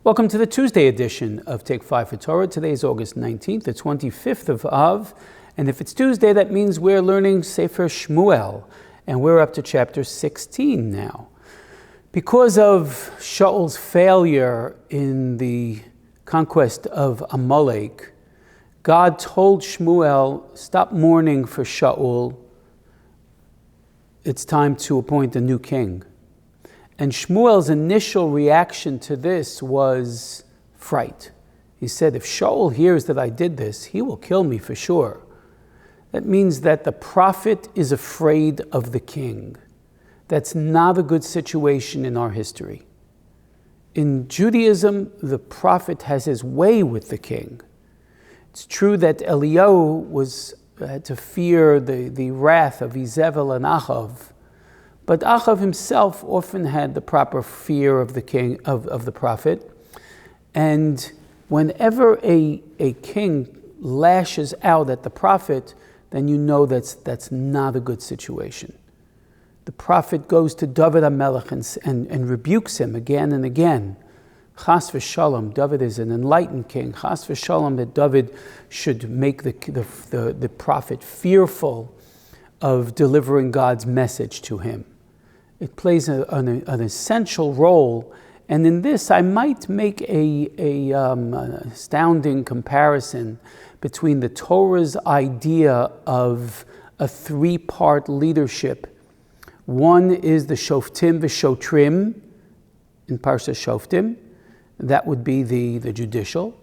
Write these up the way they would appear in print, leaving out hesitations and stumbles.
Welcome to the Tuesday edition of Take 5 for Torah. Today is August 19th, the 25th of Av. And if it's Tuesday, that means we're learning Sefer Shmuel. And we're up to chapter 16 now. Because of Shaul's failure in the conquest of Amalek, God told Shmuel, stop mourning for Shaul. It's time to appoint a new king. And Shmuel's initial reaction to this was fright. He said, if Shaul hears that I did this, he will kill me for sure. That means that the prophet is afraid of the king. That's not a good situation in our history. In Judaism, the prophet has his way with the king. It's true that Eliyahu had to fear the wrath of Izebel and Achav, but Achav himself often had the proper fear of the king, of the prophet. And whenever a king lashes out at the prophet, then you know that's not a good situation. The prophet goes to David HaMelech and rebukes him again and again. Chas v'shalom, David is an enlightened king. Chas v'shalom, that David should make the prophet fearful of delivering God's message to him. It plays an essential role, and in this I might make an astounding comparison between the Torah's idea of a three-part leadership. One is the Shoftim v'Shotrim in Parsha Shoftim. That would be the judicial.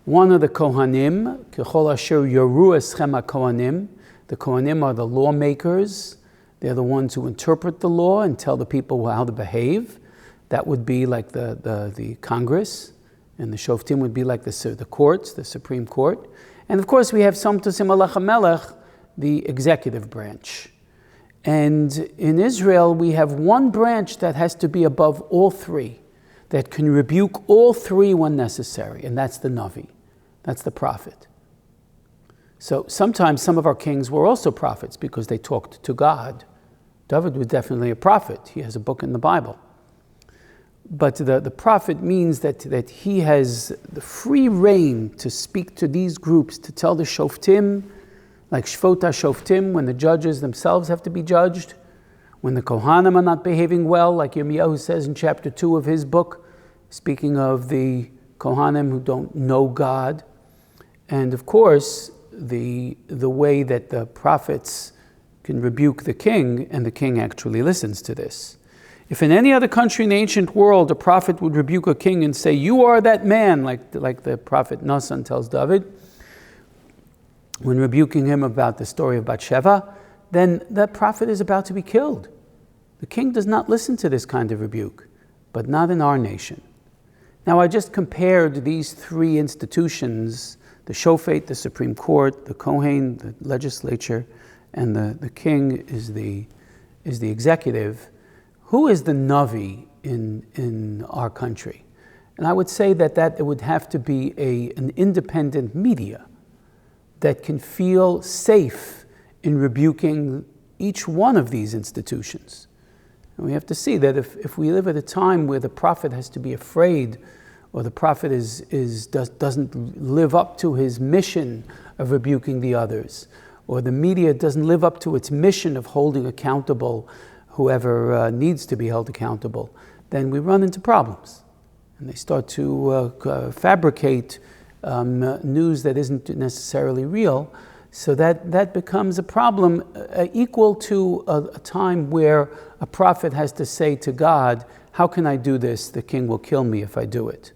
One are the Kohanim, Kechol Asher Yoru Eschem HaKohanim. The Kohanim are the lawmakers. They're the ones who interpret the law and tell the people how to behave. That would be like the Congress, and the Shoftim would be like the courts, the Supreme Court. And of course we have Somtusim Alech HaMelech, the executive branch. And in Israel we have one branch that has to be above all three, that can rebuke all three when necessary, and that's the Navi, that's the prophet. So sometimes some of our kings were also prophets because they talked to God. David was definitely a prophet. He has a book in the Bible. But the prophet means that he has the free rein to speak to these groups, to tell the Shoftim, like Shvota Shoftim, when the judges themselves have to be judged, when the Kohanim are not behaving well, like Yirmiyahu says in chapter 2 of his book, speaking of the Kohanim who don't know God. And of course, the way that the prophets can rebuke the king, and the king actually listens to this. If in any other country in the ancient world a prophet would rebuke a king and say, you are that man, like the prophet Nathan tells David, when rebuking him about the story of Bathsheba, then that prophet is about to be killed. The king does not listen to this kind of rebuke, but not in our nation. Now I just compared these three institutions, the Shofet, the Supreme Court, the Kohen, the legislature, and the king is the executive. Who is the Navi in our country? And I would say that it would have to be an independent media that can feel safe in rebuking each one of these institutions. And we have to see that if we live at a time where the prophet has to be afraid, or the prophet doesn't live up to his mission of rebuking the others, or the media doesn't live up to its mission of holding accountable whoever needs to be held accountable, then we run into problems. And they start to fabricate news that isn't necessarily real, so that becomes a problem equal to a time where a prophet has to say to God, how can I do this? The king will kill me if I do it.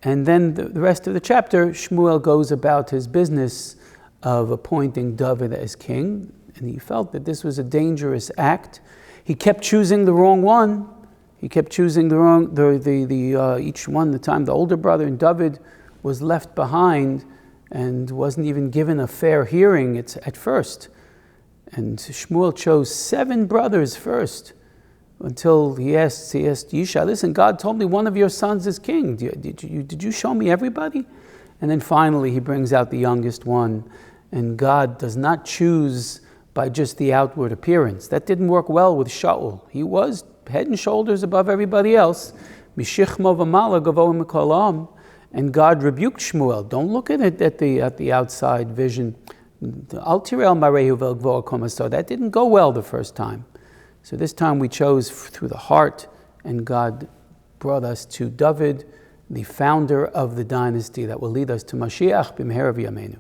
And then the rest of the chapter, Shmuel goes about his business of appointing David as king, and he felt that this was a dangerous act. He kept choosing the wrong one. He kept choosing each one. The time the older brother, and David was left behind and wasn't even given a fair hearing at first. And Shmuel chose 7 brothers first, until he asked Yishai, listen, God told me one of your sons is king. Did you show me everybody? And then finally he brings out the youngest one, and God does not choose by just the outward appearance. That didn't work well with Shaul. He was head and shoulders above everybody else, Mishichmo v'mala gavoim mikolam. And God rebuked Shmuel. Don't look at it at the outside vision. That didn't go well the first time. So this time we chose through the heart, and God brought us to David, the founder of the dynasty that will lead us to Mashiach b'meher v'yameinu.